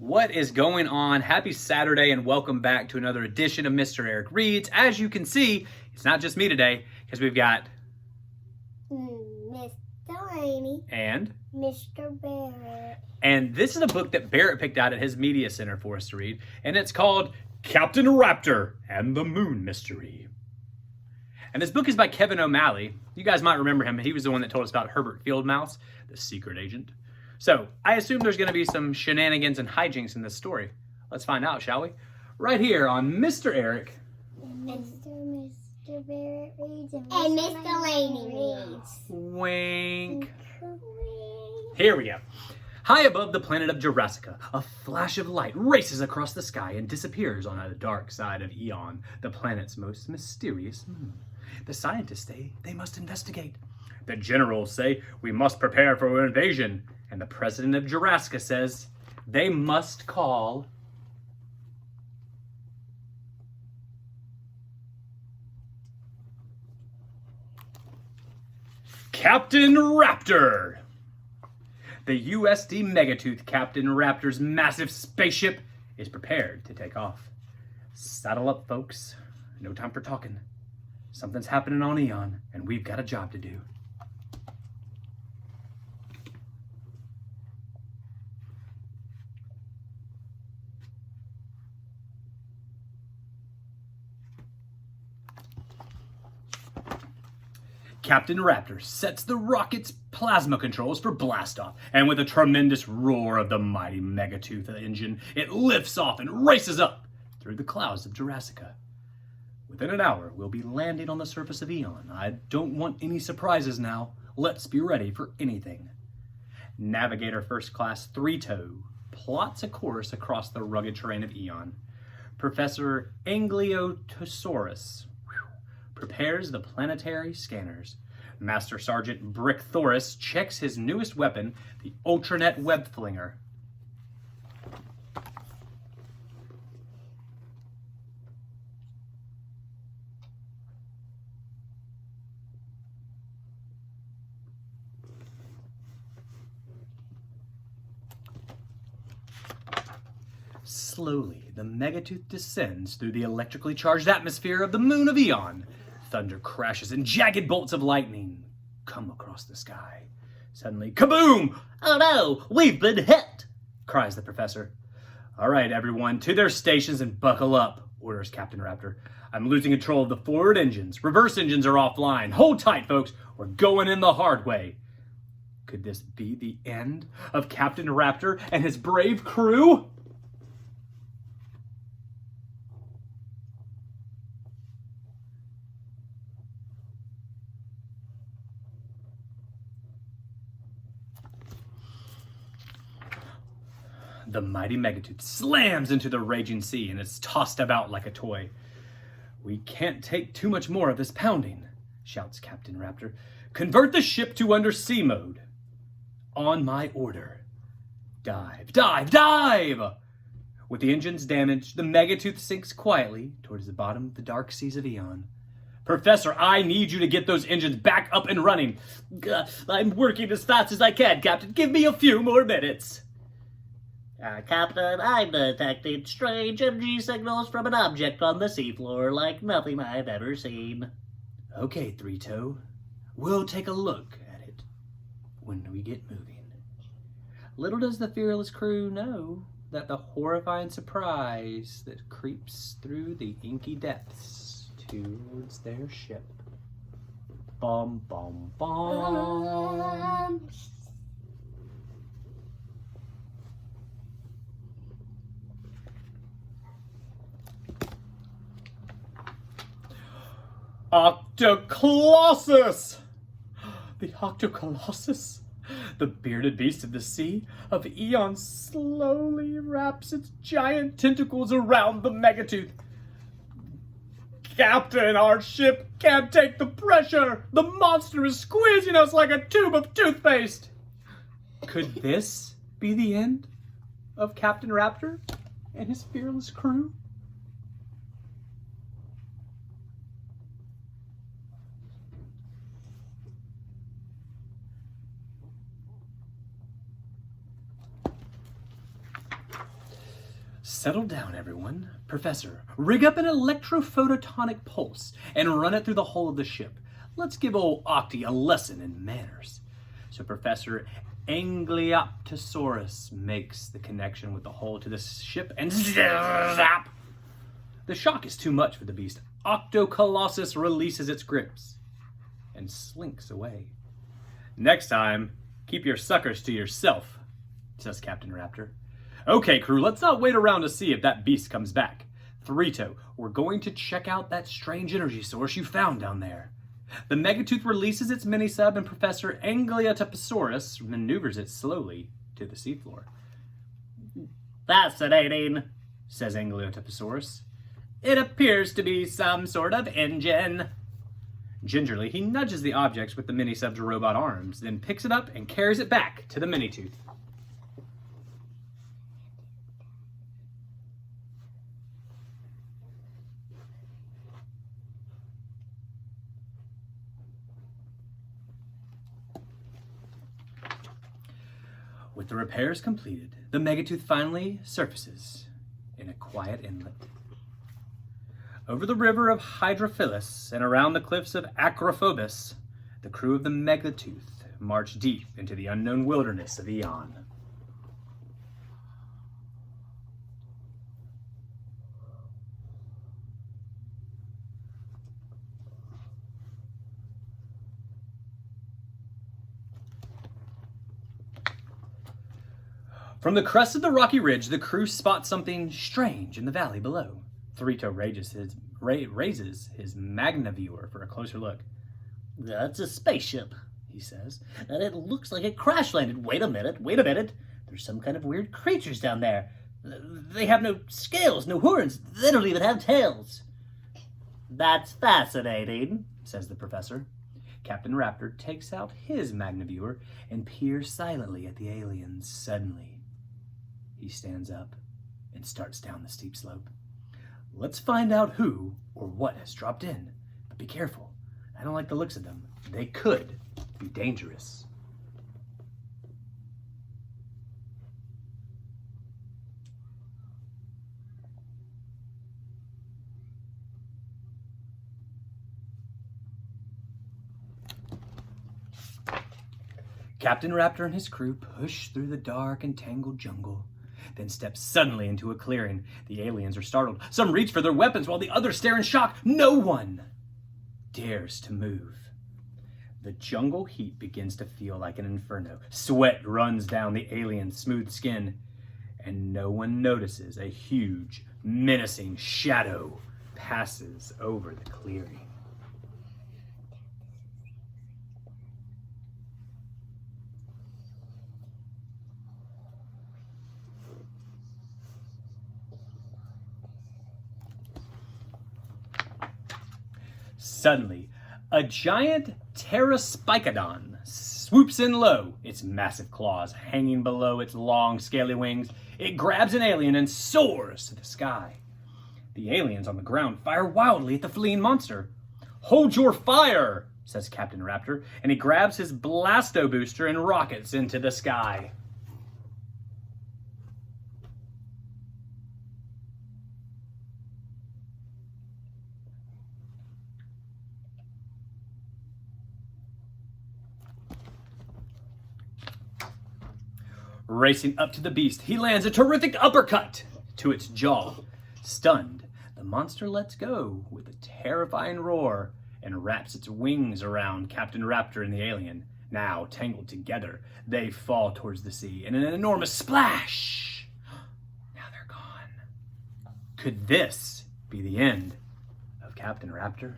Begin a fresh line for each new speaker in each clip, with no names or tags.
What is going on? Happy Saturday and welcome back to another edition of Mr. Eric Reads. As you can see, it's not just me today because we've got
Miss Delaney
and
Mr. Barrett.
And this is a book that Barrett picked out at his media center for us to read, and it's called Captain Raptor and the Moon Mystery. And this book is by Kevin O'Malley. You guys might remember him. He was the one that told us about Herbert Fieldmouse, the secret agent. So I assume there's going to be some shenanigans and hijinks in this story. Let's find out, shall we? Right here on Mr. Eric.
Mr. Barrett reads and Miss Delaney reads.
Wink. Here we go. High above the planet of Jurassica, a flash of light races across the sky and disappears on the dark side of Eon, the planet's most mysterious moon. The scientists say they must investigate. The generals say we must prepare for an invasion. And the president of Jurassica says they must call Captain Raptor. The USD Megatooth Captain Raptor's massive spaceship is prepared to take off. Saddle up, folks. No time for talking. Something's happening on Eon, and we've got a job to do. Captain Raptor sets the rocket's plasma controls for blastoff, and with a tremendous roar of the mighty Megatooth engine, it lifts off and races up through the clouds of Jurassica. Within an hour, we'll be landing on the surface of Eon. I don't want any surprises now. Let's be ready for anything. Navigator First Class 3-Toe plots a course across the rugged terrain of Eon. Professor Angliotosaurus prepares the planetary scanners. Master Sergeant Brick Thoris checks his newest weapon, the Ultranet Web Flinger. Slowly, the Megatooth descends through the electrically charged atmosphere of the moon of Eon. Thunder crashes and jagged bolts of lightning come across the sky. Suddenly, kaboom! Oh no, we've been hit! Cries the professor. All right, everyone, to their stations and buckle up, orders Captain Raptor. I'm losing control of the forward engines. Reverse engines are offline. Hold tight, folks. We're going in the hard way. Could this be the end of Captain Raptor and his brave crew? The mighty Megatooth slams into the raging sea and is tossed about like a toy. We can't take too much more of this pounding, shouts Captain Raptor. Convert the ship to undersea mode. On my order. Dive, dive, dive! With the engines damaged, the Megatooth sinks quietly towards the bottom of the dark seas of Eon. Professor, I need you to get those engines back up and running. I'm working as fast as I can, Captain. Give me a few more minutes.
Captain, I'm detecting strange MG signals from an object on the seafloor like nothing I've ever seen.
Okay, 3-Toe. We'll take a look at it when we get moving. Little does the fearless crew know that the horrifying surprise that creeps through the inky depths towards their ship. Bum, bum, bum. Octocolossus! The Octocolossus, the bearded beast of the sea, of Eon, slowly wraps its giant tentacles around the Megatooth. Captain, our ship can't take the pressure! The monster is squeezing us like a tube of toothpaste! Could this be the end of Captain Raptor and his fearless crew? Settle down, everyone. Professor, rig up an electrophotonic pulse and run it through the hull of the ship. Let's give old Octi a lesson in manners. So Professor Anglioptosaurus makes the connection with the hull to the ship and zap! The shock is too much for the beast. Octocolossus releases its grips and slinks away. Next time, keep your suckers to yourself, says Captain Raptor. Okay, crew, let's not wait around to see if that beast comes back. Three-Toe, we're going to check out that strange energy source you found down there. The Megatooth releases its mini-sub and Professor Anglioptosaurus maneuvers it slowly to the seafloor.
Fascinating,
says Anglioptosaurus. It appears to be some sort of engine. Gingerly, he nudges the objects with the mini-sub's robot arms, then picks it up and carries it back to the Mini-Tooth. With the repairs completed, the Megatooth finally surfaces in a quiet inlet. Over the river of Hydrophilus and around the cliffs of Acrophobus, the crew of the Megatooth march deep into the unknown wilderness of Eon. From the crest of the rocky ridge, the crew spots something strange in the valley below. Three-Toe raises his Magnaviewer for a closer look.
That's a spaceship, he says, and it looks like it crash landed. Wait a minute. There's some kind of weird creatures down there. They have no scales, no horns. They don't even have tails. That's fascinating, says the professor.
Captain Raptor takes out his Magnaviewer and peers silently at the aliens. Suddenly, he stands up and starts down the steep slope. Let's find out who or what has dropped in. But be careful. I don't like the looks of them. They could be dangerous. Captain Raptor and his crew push through the dark and tangled jungle, then step suddenly into a clearing. The aliens are startled. Some reach for their weapons while the others stare in shock. No one dares to move. The jungle heat begins to feel like an inferno. Sweat runs down the alien's smooth skin, and no one notices a huge, menacing shadow passes over the clearing. Suddenly, a giant Pterospicodon swoops in low, its massive claws hanging below its long, scaly wings. It grabs an alien and soars to the sky. The aliens on the ground fire wildly at the fleeing monster. Hold your fire, says Captain Raptor, and he grabs his Blasto booster and rockets into the sky. Racing up to the beast, he lands a terrific uppercut to its jaw. Stunned, the monster lets go with a terrifying roar and wraps its wings around Captain Raptor and the alien. Now, tangled together, they fall towards the sea in an enormous splash. Now they're gone. Could this be the end of Captain Raptor?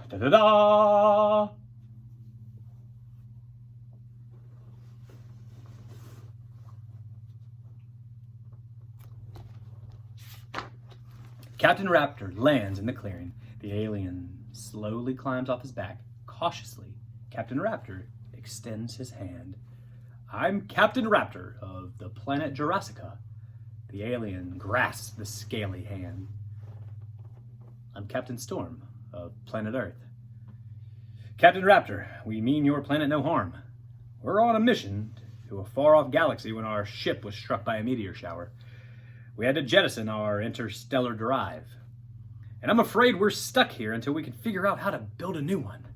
Da-da-da! Captain Raptor lands in the clearing. The alien slowly climbs off his back. Cautiously, Captain Raptor extends his hand. I'm Captain Raptor of the planet Jurassica. The alien grasps the scaly hand. I'm Captain Storm of planet Earth. Captain Raptor, we mean your planet no harm. We're on a mission to a far-off galaxy when our ship was struck by a meteor shower. We had to jettison our interstellar drive. And I'm afraid we're stuck here until we can figure out how to build a new one.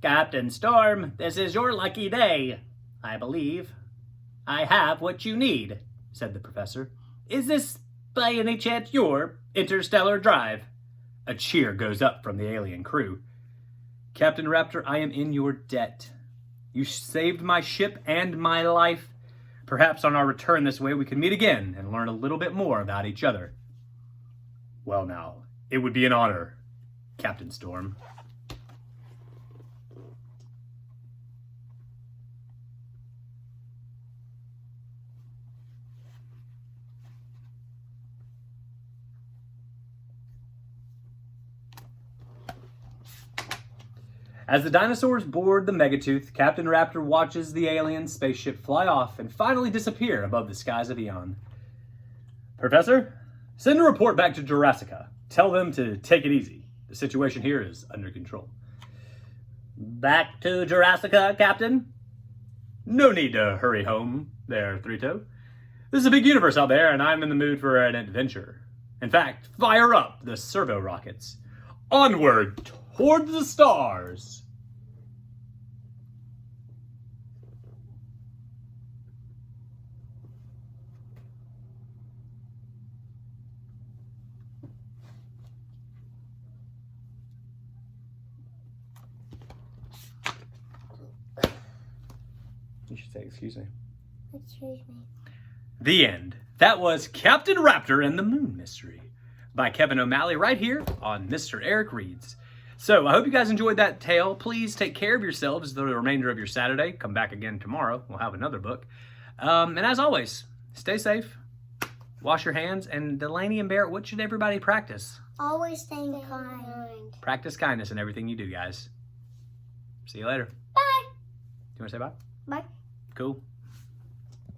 Captain Storm, this is your lucky day. I believe I have what you need, said the professor. Is this, by any chance, your interstellar drive?
A cheer goes up from the alien crew. Captain Raptor, I am in your debt. You saved my ship and my life. Perhaps on our return this way we can meet again and learn a little bit more about each other. Well now, it would be an honor, Captain Storm. As the dinosaurs board the Megatooth, Captain Raptor watches the alien spaceship fly off and finally disappear above the skies of Eon. Professor, send a report back to Jurassica. Tell them to take it easy. The situation here is under control.
Back to Jurassica, Captain?
No need to hurry home there, Three-Toe. This is a big universe out there, and I'm in the mood for an adventure. In fact, fire up the servo rockets. Onward toward the stars. You should say, excuse me.
Excuse me.
The end. That was Captain Raptor and the Moon Mystery by Kevin O'Malley right here on Mr. Eric Reads. So I hope you guys enjoyed that tale. Please take care of yourselves the remainder of your Saturday. Come back again tomorrow. We'll have another book. And as always, stay safe, wash your hands, and Delaney and Barrett, what should everybody practice?
Always stay kind.
Practice kindness in everything you do, guys. See you later.
Bye.
Do you want to say bye?
Bye.
Cool.